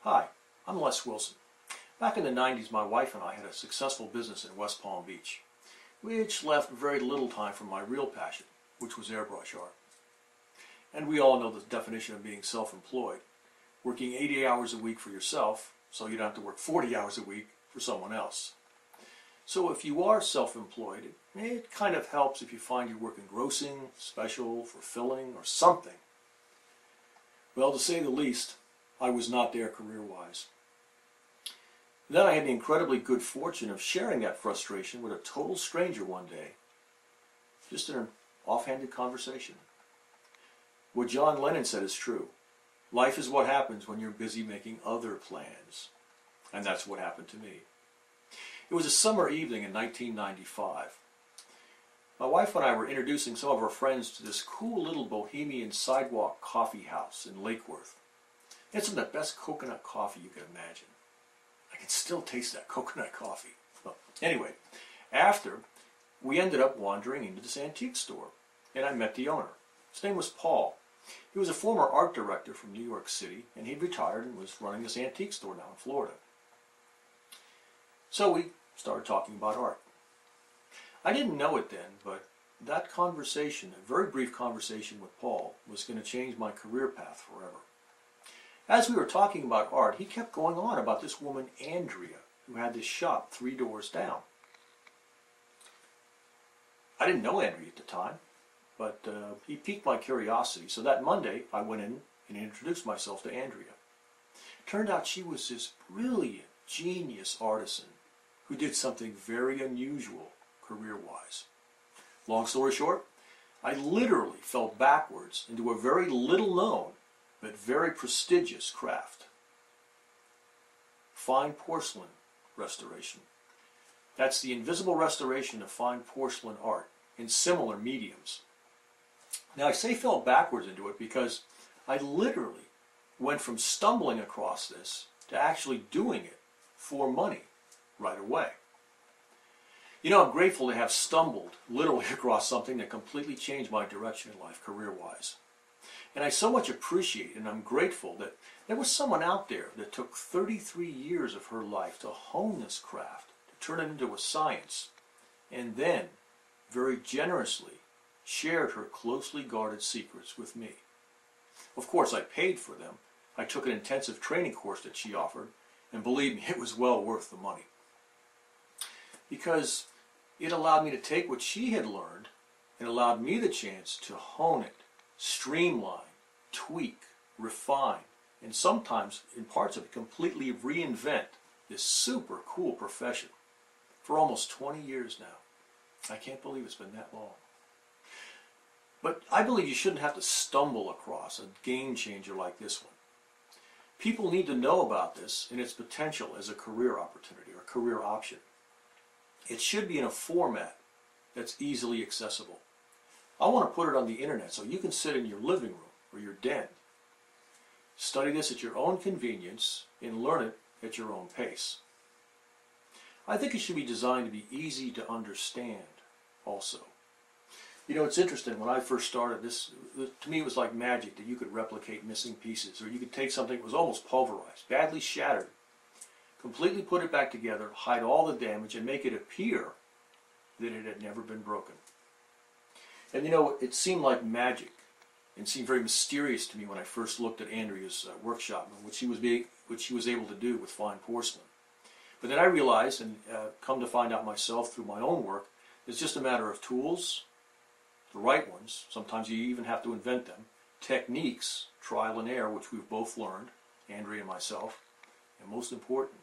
Hi, I'm Les Wilson. Back in the 90s, my wife and I had a successful business in West Palm Beach, which left very little time for my real passion, which was airbrush art. And we all know the definition of being self-employed, working 80 hours a week for yourself, so you don't have to work 40 hours a week for someone else. So if you are self-employed, it kind of helps if you find your work engrossing, special, fulfilling, or something. Well, to say the least, I was not there career-wise. Then I had the incredibly good fortune of sharing that frustration with a total stranger one day, just in an offhanded conversation. What John Lennon said is true. Life is what happens when you're busy making other plans. And that's what happened to me. It was a summer evening in 1995. My wife and I were introducing some of our friends to this cool little bohemian sidewalk coffee house in Lake Worth. They had some of the best coconut coffee you could imagine. I can still taste that coconut coffee. Well, anyway, after, we ended up wandering into this antique store, and I met the owner. His name was Paul. He was a former art director from New York City, and he'd retired and was running this antique store now in Florida. So we started talking about art. I didn't know it then, but that conversation, a very brief conversation with Paul, was going to change my career path forever. As we were talking about art, he kept going on about this woman, Andrea, who had this shop 3 doors down. I didn't know Andrea at the time, but he piqued my curiosity, so that Monday I went in and introduced myself to Andrea. Turned out she was this brilliant, genius artisan who did something very unusual career-wise. Long story short, I literally fell backwards into a very little-known but very prestigious craft. Fine porcelain restoration. That's the invisible restoration of fine porcelain art in similar mediums. Now I say fell backwards into it because I literally went from stumbling across this to actually doing it for money right away. You know, I'm grateful to have stumbled literally across something that completely changed my direction in life career-wise. And I so much appreciate and I'm grateful that there was someone out there that took 33 years of her life to hone this craft, to turn it into a science, and then very generously shared her closely guarded secrets with me. Of course, I paid for them. I took an intensive training course that she offered, and believe me, it was well worth the money. Because it allowed me to take what she had learned and allowed me the chance to hone it, streamline, tweak, refine, and sometimes, in parts of it, completely reinvent this super cool profession for almost 20 years now. I can't believe it's been that long. But I believe you shouldn't have to stumble across a game changer like this one. People need to know about this and its potential as a career opportunity or career option. It should be in a format that's easily accessible. I want to put it on the internet so you can sit in your living room or your den. Study this at your own convenience and learn it at your own pace. I think it should be designed to be easy to understand also. You know, it's interesting, when I first started this, to me it was like magic that you could replicate missing pieces, or you could take something that was almost pulverized, badly shattered, completely put it back together, hide all the damage, and make it appear that it had never been broken. And you know, it seemed like magic, and seemed very mysterious to me when I first looked at Andrea's workshop, and what she was able to do with fine porcelain. But then I realized, and come to find out myself through my own work, it's just a matter of tools, the right ones, sometimes you even have to invent them, techniques, trial and error, which we've both learned, Andrea and myself, and most important,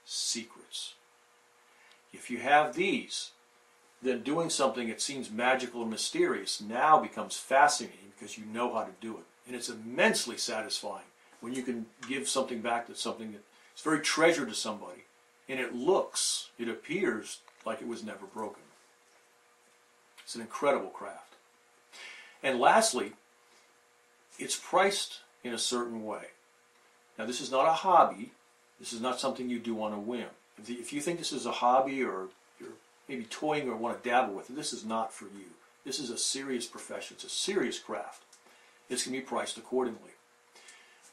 secrets. If you have these, then doing something that seems magical or mysterious now becomes fascinating because you know how to do it. And it's immensely satisfying when you can give something back to something that's very treasured to somebody, and it appears like it was never broken. It's an incredible craft. And lastly, it's priced in a certain way. Now, this is not a hobby. This is not something you do on a whim. If you think this is a hobby or you're maybe toying or want to dabble with it, this is not for you. This is a serious profession. It's a serious craft. It's going to be priced accordingly.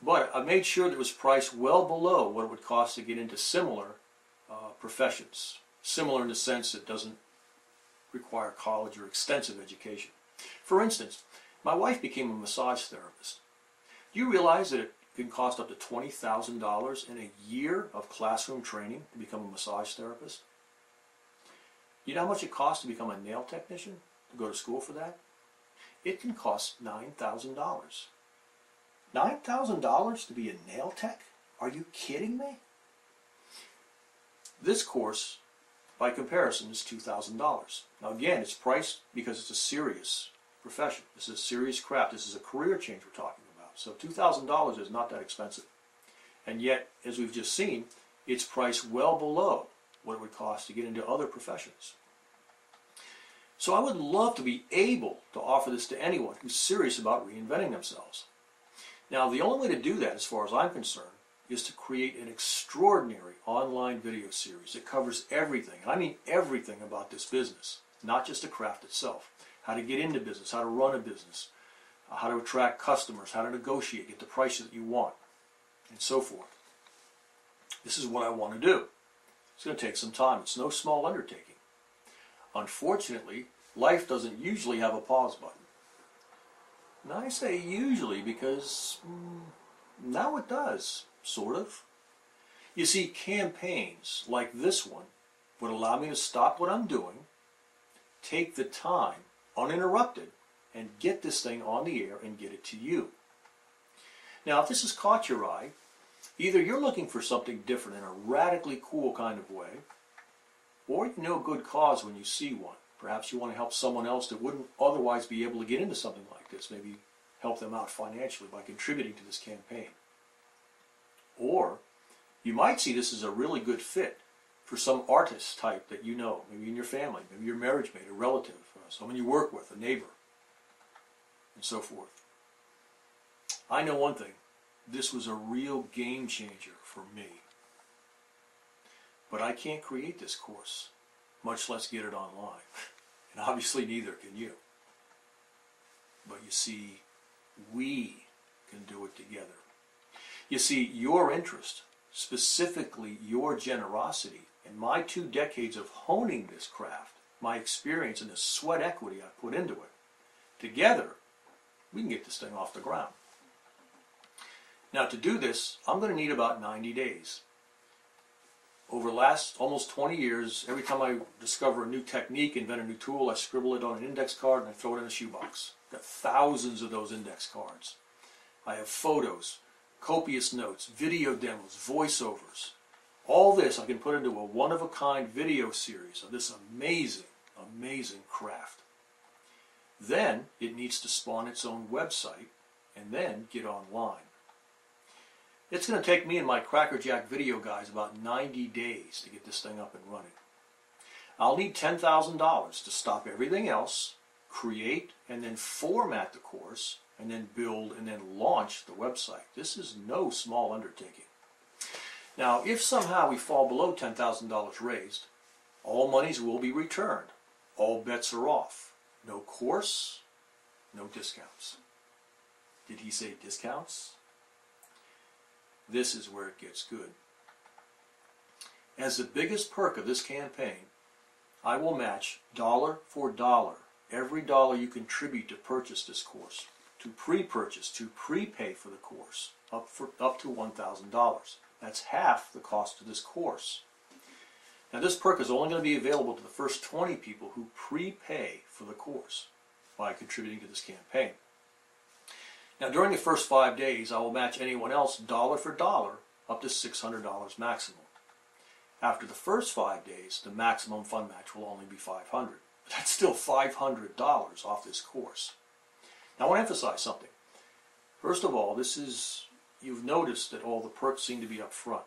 But I made sure that it was priced well below what it would cost to get into similar professions. Similar in the sense it doesn't require college or extensive education. For instance, my wife became a massage therapist. Do you realize that it can cost up to $20,000 in a year of classroom training to become a massage therapist? You know how much it costs to become a nail technician, to go to school for that? It can cost $9,000. $9,000 to be a nail tech? Are you kidding me? This course, by comparison, is $2,000. Now again, it's priced because it's a serious profession. This is a serious craft. This is a career change we're talking about. So $2,000 is not that expensive. And yet, as we've just seen, it's priced well below what it would cost to get into other professions. So I would love to be able to offer this to anyone who's serious about reinventing themselves. Now, the only way to do that, as far as I'm concerned, is to create an extraordinary online video series that covers everything, and I mean everything about this business, not just the craft itself. How to get into business, how to run a business, how to attract customers, how to negotiate, get the prices that you want, and so forth. This is what I want to do. It's going to take some time. It's no small undertaking. Unfortunately, life doesn't usually have a pause button. And I say usually because now it does, sort of. You see, campaigns like this one would allow me to stop what I'm doing, take the time, uninterrupted, and get this thing on the air and get it to you. Now, if this has caught your eye, either you're looking for something different in a radically cool kind of way, or you know a good cause when you see one. Perhaps you want to help someone else that wouldn't otherwise be able to get into something like this. Maybe help them out financially by contributing to this campaign. Or you might see this as a really good fit for some artist type that you know, maybe in your family, maybe your marriage mate, a relative, someone you work with, a neighbor, and so forth. I know one thing. This was a real game changer for me. But I can't create this course, much less get it online. And obviously neither can you. But you see, we can do it together. You see, your interest, specifically your generosity, and my 2 decades of honing this craft, my experience and the sweat equity I put into it, together, we can get this thing off the ground. Now, to do this, I'm going to need about 90 days. Over the last almost 20 years, every time I discover a new technique, invent a new tool, I scribble it on an index card and I throw it in a shoebox. I've got thousands of those index cards. I have photos, copious notes, video demos, voiceovers. All this I can put into a one-of-a-kind video series of this amazing, amazing craft. Then it needs to spawn its own website and then get online. It's going to take me and my crackerjack video guys about 90 days to get this thing up and running. I'll need $10,000 to stop everything else, create and then format the course, and then build and then launch the website. This is no small undertaking. Now, if somehow we fall below $10,000 raised, all monies will be returned. All bets are off. No course, no discounts. Did he say discounts? This is where it gets good. As the biggest perk of this campaign, I will match dollar for dollar every dollar you contribute to purchase this course, to pre-purchase, to prepay for the course, up to $1,000. That's half the cost of this course. Now, this perk is only going to be available to the first 20 people who prepay for the course by contributing to this campaign. Now, during the first 5 days, I will match anyone else dollar for dollar up to $600 maximum. After the first 5 days, the maximum fund match will only be $500. But that's still $500 off this course. Now, I want to emphasize something. First of all, you've noticed that all the perks seem to be up front.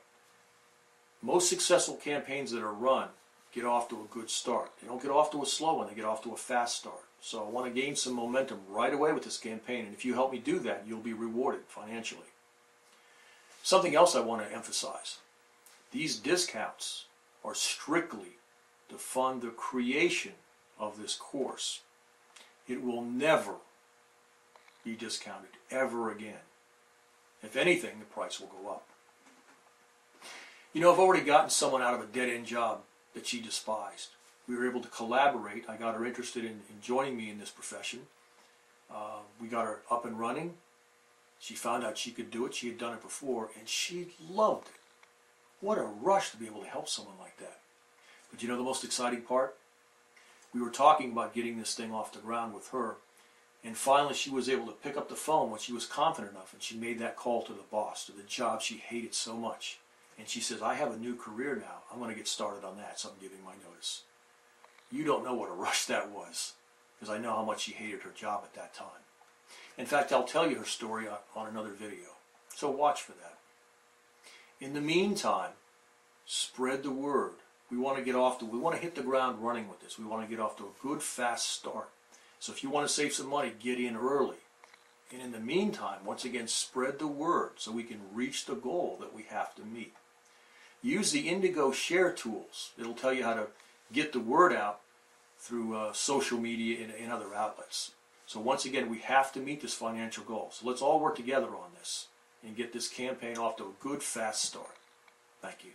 Most successful campaigns that are run get off to a good start. They don't get off to a slow one, they get off to a fast start. So I want to gain some momentum right away with this campaign, and if you help me do that, you'll be rewarded financially. Something else I want to emphasize. These discounts are strictly to fund the creation of this course. It will never be discounted ever again. If anything, the price will go up. You know, I've already gotten someone out of a dead-end job that she despised. We were able to collaborate. I got her interested in joining me in this profession. We got her up and running. She found out she could do it. She had done it before, and she loved it. What a rush to be able to help someone like that. But you know the most exciting part? We were talking about getting this thing off the ground with her, and finally she was able to pick up the phone when she was confident enough, and she made that call to the boss, to the job she hated so much. And she says, I have a new career now. I'm going to get started on that, so I'm giving my notice. You don't know what a rush that was, because I know how much she hated her job at that time. In fact, I'll tell you her story on another video, so watch for that. In the meantime, spread the word. We want to hit the ground running with this. We want to get off to a good, fast start. So if you want to save some money, get in early. And in the meantime, once again, spread the word so we can reach the goal that we have to meet. Use the Indigo Share tools. It'll tell you how to get the word out through social media and other outlets. So once again, we have to meet this financial goal. So let's all work together on this and get this campaign off to a good, fast start. Thank you.